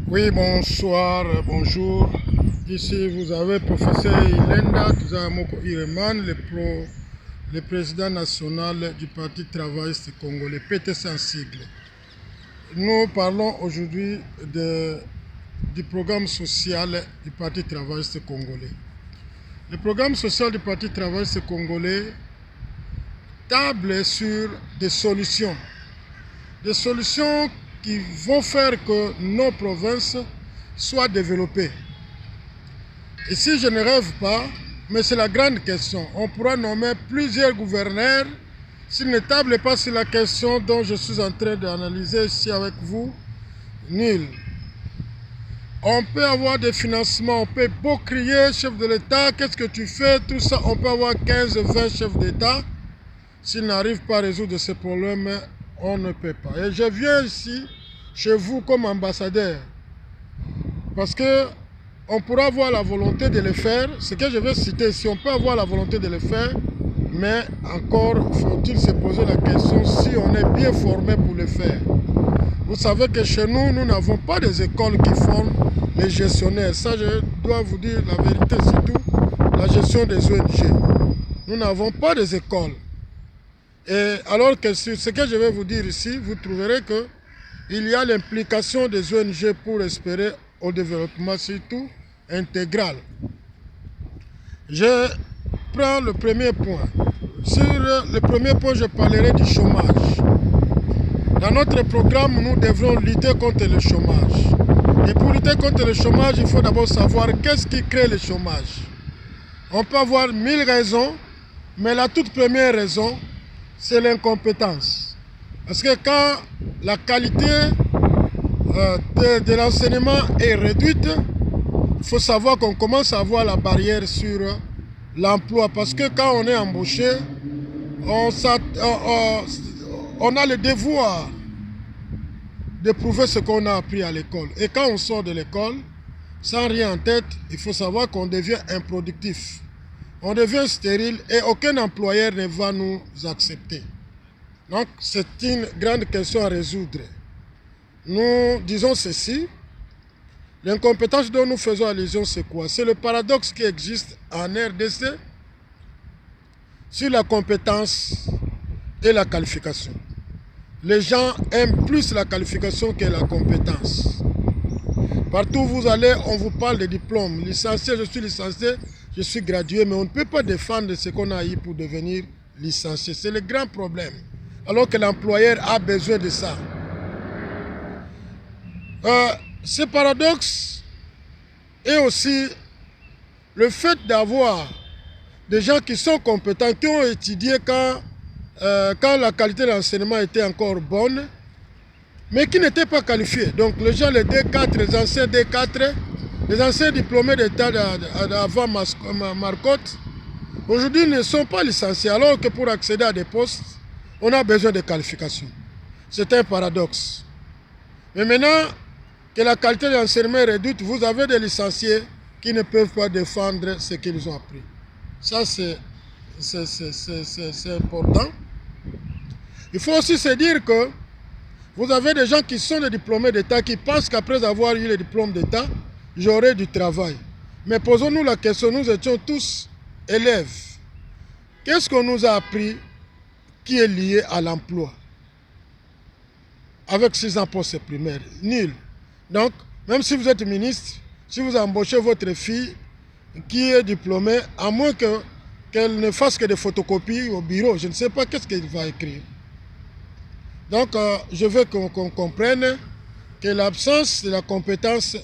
Oui, bonsoir, bonjour. Ici, vous avez professeur Ilenda Tuzamoko Ireman, le président national du Parti travailliste congolais, PT en sigle. Nous parlons aujourd'hui du programme social du Parti travailliste congolais. Le programme social du Parti travailliste congolais table sur des solutions qui vont faire que nos provinces soient développées. Ici, je ne rêve pas, mais c'est la grande question. On pourra nommer plusieurs gouverneurs s'ils ne tablent pas sur la question dont je suis en train d'analyser ici avec vous. Nul. On peut avoir des financements, on peut beau crier, chef de l'État, qu'est-ce que tu fais, tout ça, on peut avoir 15-20 chefs d'État. S'ils n'arrivent pas à résoudre ces problèmes, on ne peut pas. Et je viens ici, chez vous, comme ambassadeur, parce que on pourra avoir la volonté de le faire. Ce que je vais citer ici, on peut avoir la volonté de le faire, mais encore faut-il se poser la question si on est bien formé pour le faire. Vous savez que chez nous, nous n'avons pas des écoles qui forment les gestionnaires. Ça, je dois vous dire la vérité, surtout la gestion des ONG. Nous n'avons pas des écoles. Et alors que sur ce que je vais vous dire ici, vous trouverez qu'il y a l'implication des ONG pour espérer au développement, surtout intégral. Je prends le premier point. Sur le premier point, je parlerai du chômage. Dans notre programme, nous devrons lutter contre le chômage. Et pour lutter contre le chômage, il faut d'abord savoir qu'est-ce qui crée le chômage. On peut avoir 1000 raisons, mais la toute première raison, c'est l'incompétence. Parce que quand la qualité de l'enseignement est réduite, il faut savoir qu'on commence à avoir la barrière sur l'emploi. Parce que quand on est embauché, on a le devoir de prouver ce qu'on a appris à l'école. Et quand on sort de l'école, sans rien en tête, il faut savoir qu'on devient improductif. On devient stérile et aucun employeur ne va nous accepter. Donc, c'est une grande question à résoudre. Nous disons ceci. L'incompétence dont nous faisons allusion, c'est quoi? C'est le paradoxe qui existe en RDC sur la compétence et la qualification. Les gens aiment plus la qualification que la compétence. Partout où vous allez, on vous parle de diplôme. Licencié, je suis licencié, je suis gradué, mais on ne peut pas défendre ce qu'on a eu pour devenir licencié. C'est le grand problème. Alors que l'employeur a besoin de ça. Ce paradoxe est aussi le fait d'avoir des gens qui sont compétents, qui ont étudié quand la qualité de l'enseignement était encore bonne, mais qui n'étaient pas qualifiés. Donc les gens, les D4, les anciens D4, les anciens diplômés d'État avant Marcotte, aujourd'hui ne sont pas licenciés, alors que pour accéder à des postes, on a besoin de qualifications. C'est un paradoxe. Mais maintenant que la qualité de l'enseignement est réduite, vous avez des licenciés qui ne peuvent pas défendre ce qu'ils ont appris. Ça, c'est important. Il faut aussi se dire que vous avez des gens qui sont des diplômés d'État qui pensent qu'après avoir eu le diplôme d'État, j'aurai du travail. Mais posons-nous la question, nous étions tous élèves. Qu'est-ce qu'on nous a appris qui est lié à l'emploi? Avec 6 ans post primaire, nul. Donc, même si vous êtes ministre, si vous embauchez votre fille qui est diplômée, à moins qu'elle ne fasse que des photocopies au bureau, je ne sais pas qu'est-ce qu'elle va écrire. Donc, je veux qu'on comprenne que l'absence de la compétence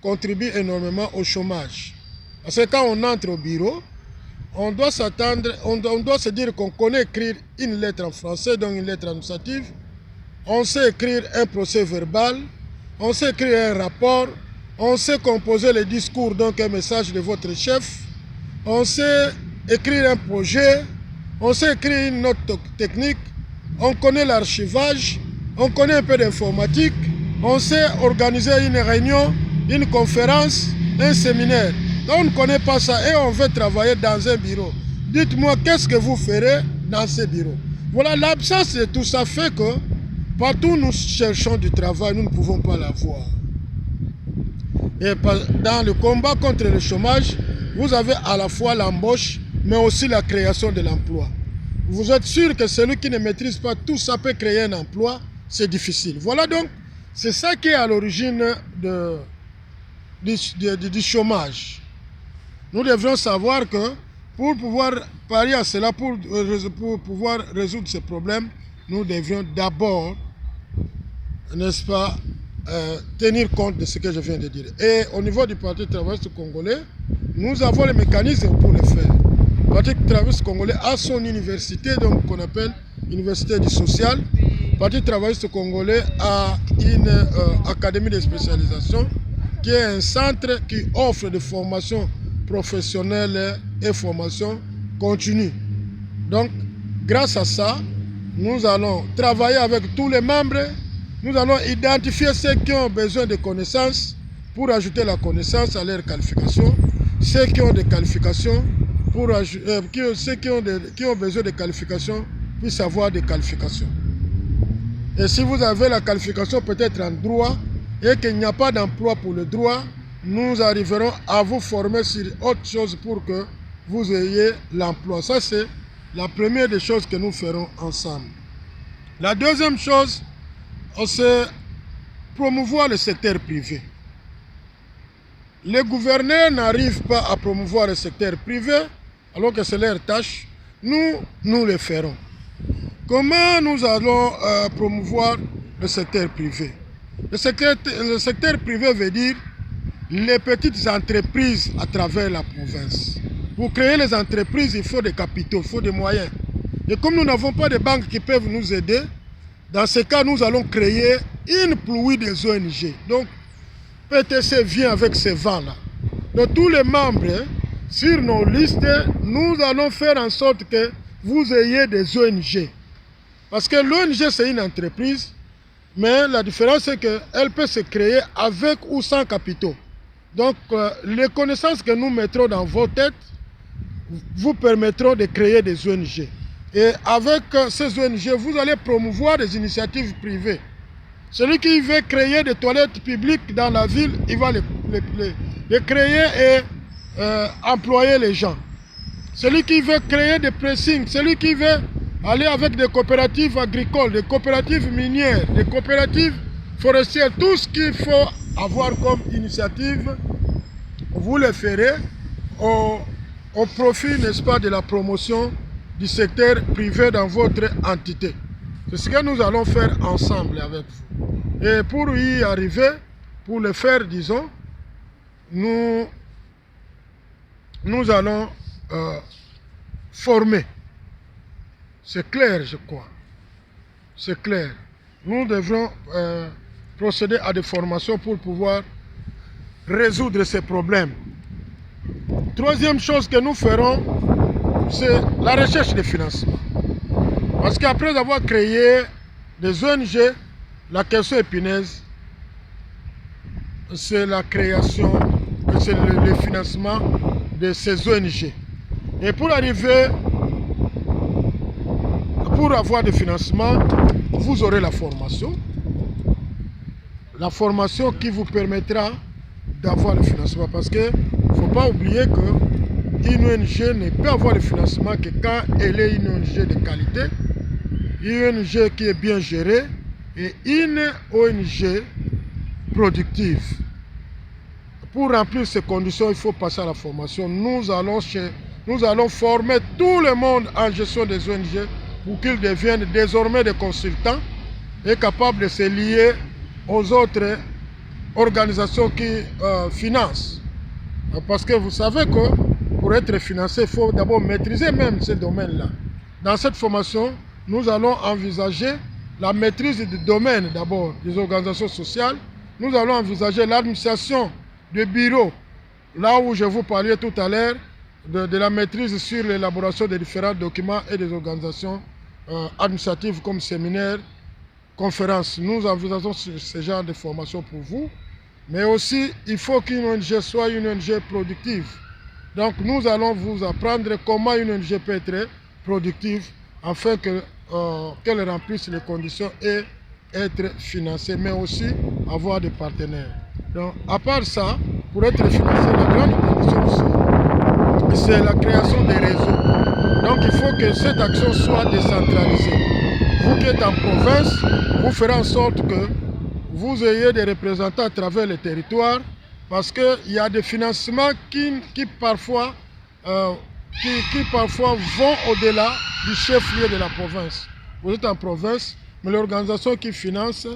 contribue énormément au chômage. Parce que quand on entre au bureau, on doit s'attendre, on doit se dire qu'on connaît écrire une lettre en français, donc une lettre administrative. On sait écrire un procès verbal, on sait écrire un rapport, on sait composer le discours, donc un message de votre chef, on sait écrire un projet, on sait écrire une note technique, on connaît l'archivage, on connaît un peu d'informatique, on sait organiser une réunion, une conférence, un séminaire. Donc on ne connaît pas ça et on veut travailler dans un bureau. Dites-moi, qu'est-ce que vous ferez dans ce bureau? Voilà, l'absence de tout ça fait que partout où nous cherchons du travail, nous ne pouvons pas l'avoir. Et dans le combat contre le chômage, vous avez à la fois l'embauche, mais aussi la création de l'emploi. Vous êtes sûr que celui qui ne maîtrise pas tout ça peut créer un emploi, c'est difficile. Voilà donc, c'est ça qui est à l'origine du chômage. Nous devrions savoir que pour pouvoir parier à cela, pour pouvoir résoudre ce problème, nous devrions d'abord, n'est-ce pas, tenir compte de ce que je viens de dire. Et au niveau du Parti travailliste congolais, nous avons les mécanismes pour le faire. Le Parti travailliste congolais a son université, donc qu'on appelle Université du social. Le Parti travailliste congolais a une académie de spécialisation qui est un centre qui offre des formations professionnelles et formations continues. Donc, grâce à ça, nous allons travailler avec tous les membres. Nous allons identifier ceux qui ont besoin de connaissances pour ajouter la connaissance à leur qualification. Ceux qui ont des qualifications, ceux qui ont besoin de qualifications puissent avoir des qualifications. Et si vous avez la qualification peut-être en droit et qu'il n'y a pas d'emploi pour le droit, nous arriverons à vous former sur autre chose pour que vous ayez l'emploi. Ça, c'est la première des choses que nous ferons ensemble. La deuxième chose, c'est promouvoir le secteur privé. Les gouverneurs n'arrivent pas à promouvoir le secteur privé, alors que c'est leur tâche. Nous le ferons. Comment nous allons promouvoir le secteur privé? Le secteur privé veut dire les petites entreprises à travers la province. Pour créer les entreprises, il faut des capitaux, il faut des moyens. Et comme nous n'avons pas de banques qui peuvent nous aider, dans ce cas, nous allons créer une pluie des ONG. Donc, PTC vient avec ces vents-là. Donc, tous les membres, sur nos listes, nous allons faire en sorte que vous ayez des ONG. Parce que l'ONG, c'est une entreprise, mais la différence, c'est qu'elle peut se créer avec ou sans capitaux. Donc, les connaissances que nous mettrons dans vos têtes vous permettront de créer des ONG. Et avec ces ONG, vous allez promouvoir des initiatives privées. Celui qui veut créer des toilettes publiques dans la ville, il va les créer et employer les gens. Celui qui veut créer des pressings, celui qui veut aller avec des coopératives agricoles, des coopératives minières, des coopératives forestières, tout ce qu'il faut avoir comme initiative, vous le ferez au profit, n'est-ce pas, de la promotion du secteur privé dans votre entité. C'est ce que nous allons faire ensemble avec vous. Et pour y arriver, pour le faire, disons, nous allons former. C'est clair, je crois. C'est clair. Nous devrons procéder à des formations pour pouvoir résoudre ces problèmes. Troisième chose que nous ferons, c'est la recherche de financement. Parce qu'après avoir créé des ONG, la question épineuse, c'est la création, c'est le financement de ces ONG. Et pour arriver, pour avoir des financements, vous aurez la formation. La formation qui vous permettra d'avoir le financement. Parce qu'il ne faut pas oublier qu'une ONG ne peut avoir le financement que quand elle est une ONG de qualité, une ONG qui est bien gérée et une ONG productive. Pour remplir ces conditions, il faut passer à la formation. Nous allons former tout le monde en gestion des ONG pour qu'ils deviennent désormais des consultants et capables de se lier aux autres organisations qui financent. Parce que vous savez que pour être financé, il faut d'abord maîtriser même ce domaine-là. Dans cette formation, nous allons envisager la maîtrise du domaine d'abord des organisations sociales. Nous allons envisager l'administration de bureaux, là où je vous parlais tout à l'heure, de la maîtrise sur l'élaboration des différents documents et des organisations administratives comme séminaires, conférences. Nous envisageons ce genre de formation pour vous. Mais aussi, il faut qu'une ONG soit une ONG productive. Donc, nous allons vous apprendre comment une ONG peut être productive afin qu'elle remplisse les conditions et être financée, mais aussi avoir des partenaires. Donc, à part ça, pour être financé, la grande condition aussi, c'est la création des réseaux. Donc il faut que cette action soit décentralisée. Vous qui êtes en province, vous ferez en sorte que vous ayez des représentants à travers les territoires, parce qu'il y a des financements qui parfois vont au-delà du chef-lieu de la province. Vous êtes en province, mais l'organisation qui finance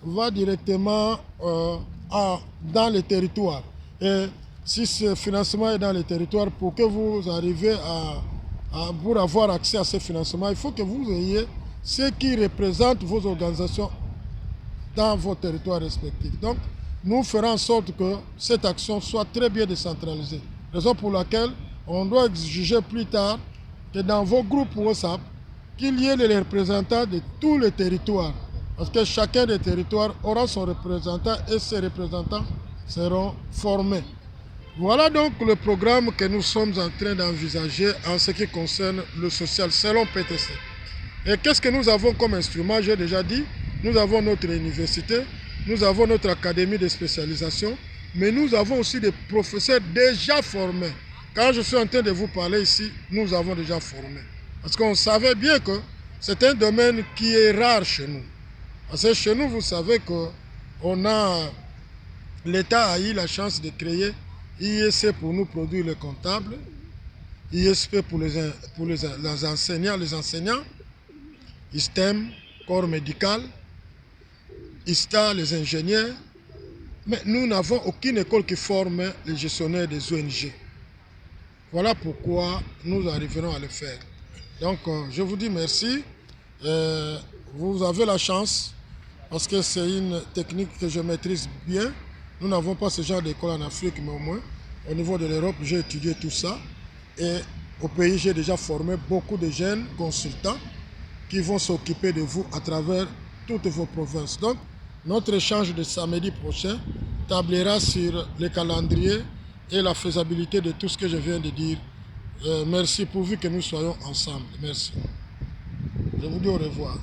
va directement dans les territoires. Et si ce financement est dans les territoires, pour que vous arriviez pour avoir accès à ce financement, il faut que vous ayez ceux qui représentent vos organisations dans vos territoires respectifs. Donc, nous ferons en sorte que cette action soit très bien décentralisée. Raison pour laquelle on doit exiger plus tard que dans vos groupes WhatsApp, qu'il y ait les représentants de tous les territoires. Parce que chacun des territoires aura son représentant et ces représentants seront formés. Voilà donc le programme que nous sommes en train d'envisager en ce qui concerne le social selon PTC. Et qu'est-ce que nous avons comme instrument? J'ai déjà dit, nous avons notre université, nous avons notre académie de spécialisation, mais nous avons aussi des professeurs déjà formés. Quand je suis en train de vous parler ici, nous avons déjà formé. Parce qu'on savait bien que c'est un domaine qui est rare chez nous. Parce que chez nous, vous savez que l'État a eu la chance de créer IEC pour nous produire les comptables, ISP pour les enseignants, ISTEM, corps médical, ISTA, les ingénieurs. Mais nous n'avons aucune école qui forme les gestionnaires des ONG. Voilà pourquoi nous arriverons à le faire. Donc, je vous dis merci. Vous avez la chance, parce que c'est une technique que je maîtrise bien. Nous n'avons pas ce genre d'école en Afrique, mais au moins, au niveau de l'Europe, j'ai étudié tout ça. Et au pays, j'ai déjà formé beaucoup de jeunes consultants qui vont s'occuper de vous à travers toutes vos provinces. Donc, notre échange de samedi prochain tablera sur le calendrier et la faisabilité de tout ce que je viens de dire. Merci pourvu que nous soyons ensemble. Merci. Je vous dis au revoir.